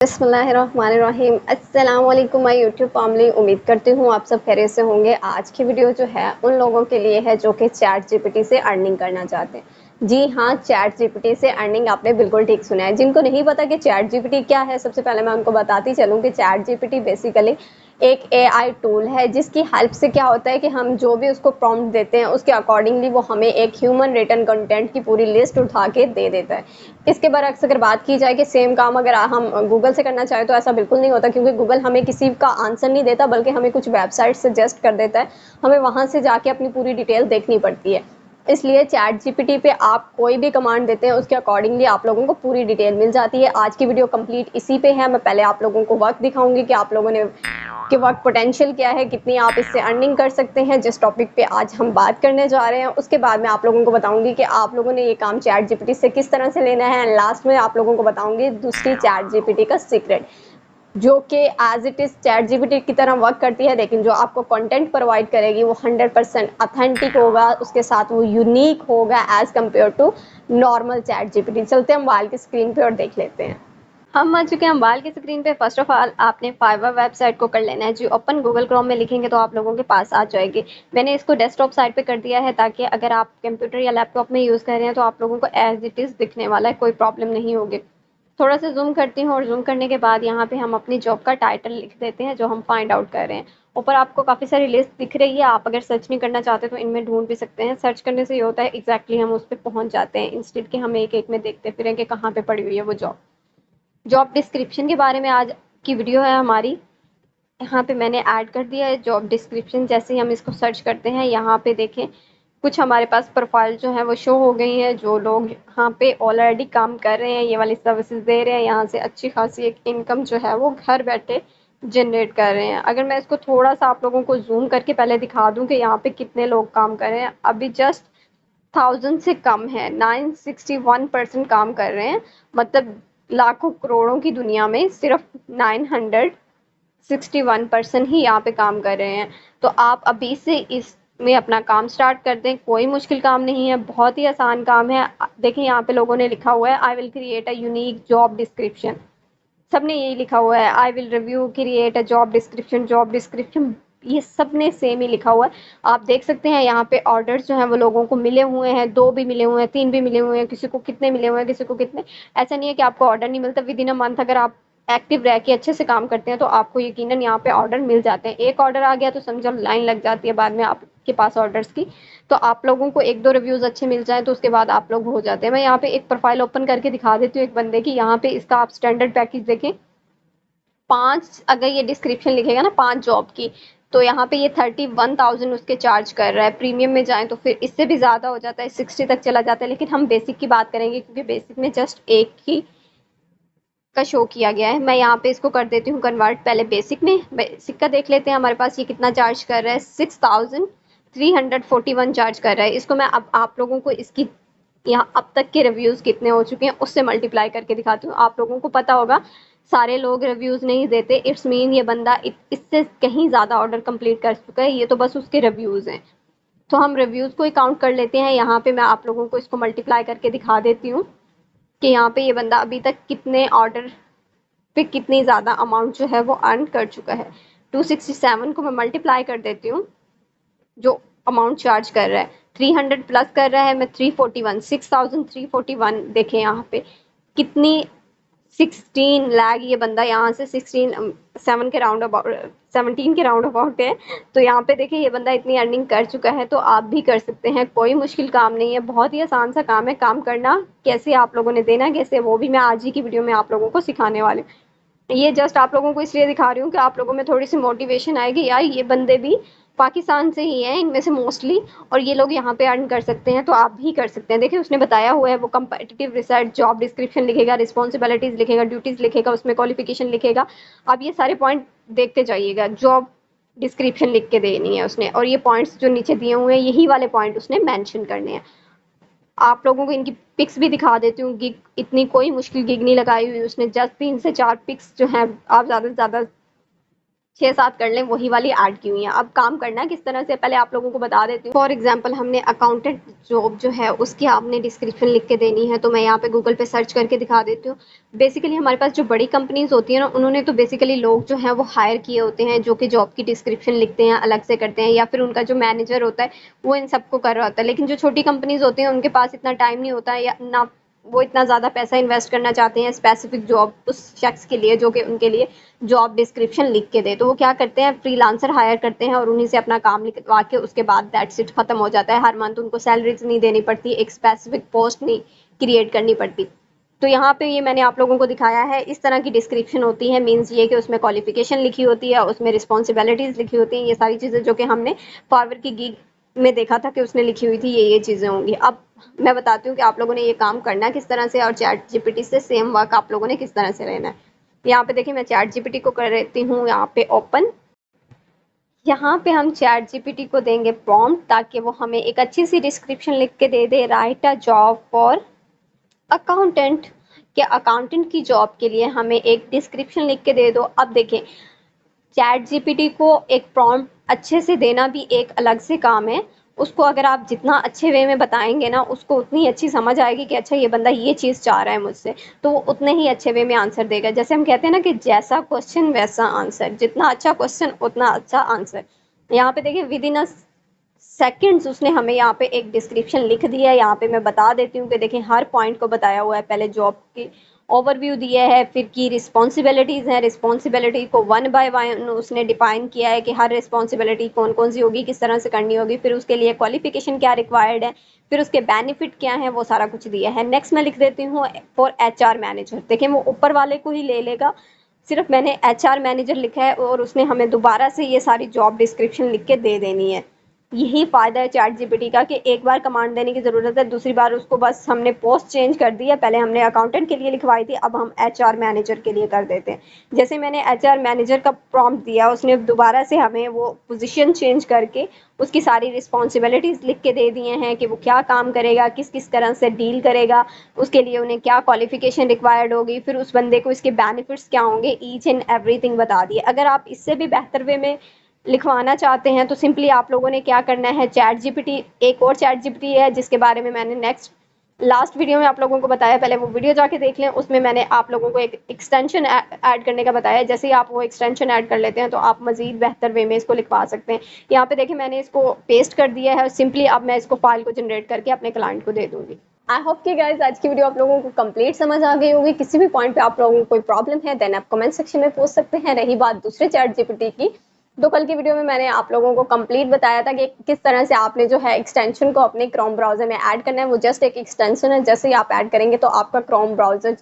बिस्मिल्लाहिर्रहमानिर्रहीम। अस्सलाम वालेकुम माय यूट्यूब फैमिली। उम्मीद करती हूँ आप सब खैरियत से होंगे। आज की वीडियो जो है उन लोगों के लिए है जो कि चैट जीपीटी से अर्निंग करना चाहते हैं। जी हाँ, चैट जीपीटी से अर्निंग आपने बिल्कुल ठीक सुना है। जिनको नहीं पता कि चैट जीपीटी क्या है, सबसे पहले मैं उनको बताती चलूँ कि चैट जीपीटी बेसिकली एक एआई टूल है जिसकी हेल्प से क्या होता है कि हम जो भी उसको प्रॉम्प्ट देते हैं उसके अकॉर्डिंगली वो हमें एक ह्यूमन रिटन कंटेंट की पूरी लिस्ट उठा के दे देता है। इसके बरअक्स अगर बात की जाए कि सेम काम अगर हम गूगल से करना चाहें तो ऐसा बिल्कुल नहीं होता, क्योंकि गूगल हमें किसी का आंसर नहीं देता बल्कि हमें कुछ वेबसाइट सजेस्ट कर देता है। हमें वहां से जाके अपनी पूरी डिटेल देखनी पड़ती है। इसलिए चैट जीपीटी पे आप कोई भी कमांड देते हैं उसके अकॉर्डिंगली आप लोगों को पूरी डिटेल मिल जाती है। आज की वीडियो कंप्लीट इसी पे है। मैं पहले आप लोगों को वर्क दिखाऊंगी कि आप लोगों ने कि वर्क पोटेंशियल क्या है, कितनी आप इससे अर्निंग कर सकते हैं। जिस टॉपिक पे आज हम बात करने जा रहे हैं उसके बाद मैं आप लोगों को बताऊंगी कि आप लोगों ने ये काम चैट जीपीटी से किस तरह से लेना है। लास्ट में आप लोगों को बताऊंगी दूसरी चैट जीपीटी का सीक्रेट, जो कि as it is ChatGPT की तरह वर्क करती है, लेकिन जो आपको कंटेंट प्रोवाइड करेगी वो 100% अथेंटिक होगा, उसके साथ वो यूनिक होगा as compare to normal ChatGPT. चलते हैं मोबाइल की स्क्रीन पे और देख लेते हैं। हम आ चुके हैं मोबाइल की स्क्रीन पे। फर्स्ट ऑफ ऑल आपने फाइवर वेबसाइट को कर लेना है जी ओपन। गूगल क्रोम में लिखेंगे तो आप लोगों के पास आ जाएगी। मैंने इसको डेस्कटॉप साइड पे कर दिया है ताकि अगर आप कंप्यूटर या लैपटॉप में यूज़ कर रहे हैं तो आप लोगों को एज इट इज़ दिखने वाला है, कोई प्रॉब्लम नहीं होगी। थोड़ा सा जूम करती हूँ और जूम करने के बाद यहाँ पे हम अपनी जॉब का टाइटल लिख देते हैं जो हम फाइंड आउट कर रहे हैं। ऊपर आपको काफ़ी सारी लिस्ट दिख रही है, आप अगर सर्च नहीं करना चाहते तो इनमें ढूंढ भी सकते हैं। सर्च करने से ये होता है एग्जैक्टली हम उस पर पहुंच जाते हैं, इंस्टेड के हम एक एक में देखते फिरें कि कहाँ पे पड़ी हुई है वो जॉब। जॉब डिस्क्रिप्शन के बारे में आज की वीडियो है हमारी। यहाँ पे मैंने ऐड कर दिया है जॉब डिस्क्रिप्शन। जैसे ही हम इसको सर्च करते हैं यहाँ पे देखें कुछ हमारे पास प्रोफाइल जो है वो शो हो गई है। जो लोग यहाँ पे ऑलरेडी काम कर रहे हैं, ये वाली सर्विसेज दे रहे हैं, यहाँ से अच्छी खासी एक इनकम जो है वो घर बैठे जनरेट कर रहे हैं। अगर मैं इसको थोड़ा सा आप लोगों को जूम करके पहले दिखा दूँ कि यहाँ पे कितने लोग काम कर रहे हैं, अभी जस्ट 1000 से कम है, 961% काम कर रहे हैं। मतलब लाखों करोड़ों की दुनिया में सिर्फ 961% ही यहाँ पे काम कर रहे हैं। तो आप अभी से इसमें अपना काम स्टार्ट कर दें, कोई मुश्किल काम नहीं है, बहुत ही आसान काम है। देखिए यहाँ पे लोगों ने लिखा हुआ है I will create a unique job description. सबने यही लिखा हुआ है, I will review create a job description. Job description ये सबने सेम ही लिखा हुआ है। आप देख सकते हैं यहाँ पे ऑर्डर्स जो हैं वो लोगों को मिले हुए हैं, 2 भी मिले हुए हैं, 3 भी मिले हुए हैं, किसी को कितने मिले हुए हैं, किसी को कितने। ऐसा नहीं है कि आपको ऑर्डर नहीं मिलता। विद इन अ मंथ अगर आप एक्टिव रह के अच्छे से काम करते हैं तो आपको यकीनन यहाँ पे ऑर्डर मिल जाते हैं। एक ऑर्डर आ गया तो समझो लाइन लग जाती है बाद में आपके पास ऑर्डर्स की। तो आप लोगों को एक दो रिव्यूज अच्छे मिल जाए तो उसके बाद आप लोग हो जाते हैं। मैं यहाँ पे एक प्रोफाइल ओपन करके दिखा देती हूँ एक बंदे की। यहाँ पे इसका आप स्टैंडर्ड पैकेज देखें, 5 अगर ये डिस्क्रिप्शन लिखेगा ना 5 जॉब की, तो यहाँ पे ये 31,000 उसके चार्ज कर रहा है। प्रीमियम में जाएं तो फिर इससे भी ज़्यादा हो जाता है, 60 तक चला जाता है। लेकिन हम बेसिक की बात करेंगे क्योंकि बेसिक में जस्ट एक ही का शो किया गया है। मैं यहाँ पे इसको कर देती हूँ कन्वर्ट। पहले बेसिक में, बेसिक का देख लेते हैं हमारे पास ये कितना चार्ज कर रहा है। 6,341 चार्ज कर रहा है। इसको मैं अब आप लोगों को इसकी यहाँ अब तक के रिव्यूज कितने हो चुके हैं उससे मल्टीप्लाई करके दिखाती हूँ। आप लोगों को पता होगा सारे लोग रिव्यूज नहीं देते, इट्स मीन ये बंदा इससे कहीं ज्यादा ऑर्डर कंप्लीट कर चुका है, ये तो बस उसके रिव्यूज हैं। तो हम रिव्यूज को ही काउंट कर लेते हैं। यहाँ पे मैं आप लोगों को इसको मल्टीप्लाई करके दिखा देती हूँ कि यहाँ पे ये बंदा अभी तक कितने ऑर्डर पे कितनी ज़्यादा अमाउंट जो है वो अर्न कर चुका है। 267 को मैं मल्टीप्लाई कर देती हूँ जो अमाउंट चार्ज कर रहा है। 300 प्लस कर रहा है, मैं 341, 6,341 देखें यहाँ पे कितनी 16 लाख ये बंदा यहाँ से 16 7 के राउंड अबाउट 17 के राउंड अबाउट है। तो यहाँ पे देखिए ये बंदा इतनी अर्निंग कर चुका है, तो आप भी कर सकते हैं। कोई मुश्किल काम नहीं है, बहुत ही आसान सा काम है। काम करना कैसे आप लोगों ने देना कैसे, वो भी मैं आज ही की वीडियो में आप लोगों को सिखाने वाली हूँ। ये जस्ट आप लोगों को इसलिए दिखा रही हूँ कि आप लोगों में थोड़ी सी मोटिवेशन आएगी, यार ये बंदे भी पाकिस्तान से ही हैं इनमें से मोस्टली, और ये लोग यहाँ पे अर्न कर सकते हैं तो आप भी कर सकते हैं। देखिए उसने बताया हुआ है, वो कंपेटिटिव रिसर्च, जॉब डिस्क्रिप्शन लिखेगा, रिस्पॉन्सिबिलिटीज लिखेगा, ड्यूटीज लिखेगा, उसमें क्वालिफिकेशन लिखेगा। आप ये सारे पॉइंट देखते जाइएगा। जॉब डिस्क्रिप्शन लिख के देनी है उसने, और ये पॉइंट्स जो नीचे दिए हुए हैं यही वाले पॉइंट उसने मैंशन करने हैं। आप लोगों को इनकी पिक्स भी दिखा देती हूँ। गिग इतनी कोई मुश्किल गिग नहीं लगाई हुई उसने, जस्ट 3 से 4 पिक्स जो हैं आप ज़्यादा से ज़्यादा 6-7 कर लें वही वाली ऐड की हुई हैं। अब काम करना किस तरह से पहले आप लोगों को बता देती हूँ। फॉर एग्जांपल हमने अकाउंटेंट जॉब जो है उसकी आपने डिस्क्रिप्शन लिख के देनी है, तो मैं यहाँ पे गूगल पे सर्च करके दिखा देती हूँ। बेसिकली हमारे पास जो बड़ी कंपनीज होती है ना, उन्होंने तो बेसिकली लोग जो हैं वो हायर किए होते हैं जो कि जॉब की डिस्क्रिप्शन लिखते हैं, अलग से करते हैं, या फिर उनका जो मैनेजर होता है वो इन सबको कर रहा होता है। लेकिन जो छोटी कंपनीज होती हैं उनके पास इतना टाइम नहीं होता है, या ना वो इतना ज़्यादा पैसा इन्वेस्ट करना चाहते हैं स्पेसिफिक जॉब उस शख्स के लिए जो कि उनके लिए जॉब डिस्क्रिप्शन लिख के दे। तो वो क्या करते हैं, फ्रीलांसर हायर करते हैं और उन्हीं से अपना काम लिखवा के उसके बाद दैट्स इट, खत्म हो जाता है। हर मंथ उनको सैलरीज नहीं देनी पड़ती, एक स्पेसिफिक पोस्ट नहीं क्रिएट करनी पड़ती। तो यहाँ पे ये मैंने आप लोगों को दिखाया है, इस तरह की डिस्क्रिप्शन होती है। मीन्स ये कि उसमें क्वालिफिकेशन लिखी होती है, उसमें रिस्पॉन्सिबिलिटीज लिखी होती हैं, ये सारी चीज़ें जो कि हमने फॉरवर्ड की गिग में देखा था कि उसने लिखी हुई थी, ये चीज़ें होंगी। अब मैं बताती हूँ कि आप लोगों ने ये काम करना किस तरह से, और चैट जीपीटी से सेम वर्क आप लोगों ने किस तरह से लेना है। यहाँ पे देखिए मैं चैट जीपीटी को कर लेती हूँ यहाँ पे ओपन। यहाँ पे हम चैट जीपीटी को देंगे प्रॉम्प्ट ताकि वो हमें एक अच्छी सी डिस्क्रिप्शन लिख के दे दे, write a job for accountant, के अकाउंटेंट की जॉब के लिए हमें एक डिस्क्रिप्शन लिख के दे दो। अब देखें, चैट जीपीटी को एक प्रॉम्प्ट अच्छे से देना भी एक अलग से काम है। उसको अगर आप जितना अच्छे वे में बताएंगे ना, उसको उतनी अच्छी समझ आएगी कि अच्छा ये बंदा ये चीज़ चाह रहा है मुझसे, तो वो उतने ही अच्छे वे में आंसर देगा। जैसे हम कहते हैं ना कि जैसा क्वेश्चन वैसा आंसर, जितना अच्छा क्वेश्चन उतना अच्छा आंसर। यहाँ पे देखिए विद इन अ सेकंड्स उसने हमें यहाँ पे एक डिस्क्रिप्शन लिख दिया है। यहाँ पे मैं बता देती हूँ कि देखें हर पॉइंट को बताया हुआ है। पहले जॉब की ओवरव्यू दिया है, फिर की रिस्पॉन्सिबिलिटीज़ हैं, रिस्पॉन्सिबिलिटी को वन बाय वन उसने डिफाइन किया है कि हर रिस्पॉन्सिबिलिटी कौन कौन सी होगी, किस तरह से करनी होगी, फिर उसके लिए क्वालिफिकेशन क्या रिक्वायर्ड है, फिर उसके बेनिफिट क्या है, वो सारा कुछ दिया है। नेक्स्ट मैं लिख देती हूँ फॉर HR मैनेजर। देखें वो ऊपर वाले को ही ले लेगा, सिर्फ मैंने HR मैनेजर लिखा है और उसने हमें दोबारा से ये सारी जॉब डिस्क्रिप्शन लिख के दे देनी है। यही फ़ायदा है चैट जीपीटी का कि एक बार कमांड देने की ज़रूरत है, दूसरी बार उसको बस हमने पोस्ट चेंज कर दी है। पहले हमने अकाउंटेंट के लिए लिखवाई थी, अब हम HR मैनेजर के लिए कर देते हैं। जैसे मैंने HR मैनेजर का प्रॉम्प्ट दिया, उसने दोबारा से हमें वो पोजीशन चेंज करके उसकी सारी रिस्पॉन्सिबिलिटीज़ लिख के दे दिए हैं कि वो क्या काम करेगा, किस किस तरह से डील करेगा, उसके लिए उन्हें क्या क्वालिफिकेशन रिक्वायर्ड होगी, फिर उस बंदे को इसके बेनिफिट्स क्या होंगे, ईच एंड एवरीथिंग बता दिए। अगर आप इससे भी बेहतर वे में लिखवाना चाहते हैं तो सिंपली आप लोगों ने क्या करना है, चैट जीपीटी, एक और चैट जीपीटी है जिसके बारे में मैंने नेक्स्ट लास्ट वीडियो में आप लोगों को बताया, पहले वो वीडियो जाके देख लें। उसमें मैंने आप लोगों को एक एक्सटेंशन ऐड करने का बताया। जैसे ही आप वो एक्सटेंशन ऐड कर लेते हैं तो आप मजीद बेहतर वे में इसको लिखवा सकते हैं। यहाँ पे देखिए मैंने इसको पेस्ट कर दिया है और सिंपली अब मैं इसको फाइल को जनरेट करके अपने क्लाइंट को दे दूंगी। आई होप कि गाइस आज की वीडियो आप लोगों को कंप्लीट समझ आ गई होगी। किसी भी पॉइंट पे आप लोगों को कोई प्रॉब्लम है देन आप कमेंट सेक्शन में पूछ सकते हैं। रही बात दूसरे चैट जीपीटी की, तो कल की वीडियो में मैंने आप लोगों को कंप्लीट बताया था कि किस तरह से आपने जो है एक्सटेंशन को अपने क्रोम ब्राउजर में ऐड करना है। वो जस्ट एक एक्सटेंशन है, जैसे ही आप ऐड करेंगे तो आपका क्रोम ब्राउजर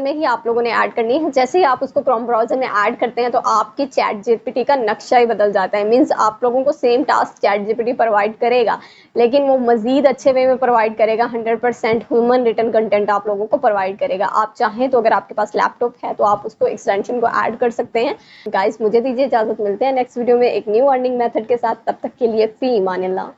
में ही आप लोगों ने ऐड करनी है। जैसे ही आप उसको क्रोम ब्राउजर में ऐड करते हैं तो आपकी चैट जीपीटी का नक्शा ही बदल जाता है। मीन्स आप लोगों को same task chat GPT provide करेगा, लेकिन वो मजीद अच्छे वे में प्रोवाइड करेगा। 100% ह्यूमन रिटन कंटेंट आप लोगों को प्रोवाइड करेगा। आप चाहें तो अगर आपके पास लैपटॉप है तो आप उसको एक्सटेंशन को ऐड कर सकते हैं। गाइस मुझे दीजिए इजाजत, मिलते हैं नेक्स्ट वीडियो में एक न्यू अर्निंग मेथड के साथ। तब तक के लिए फी ईमान अल्लाह।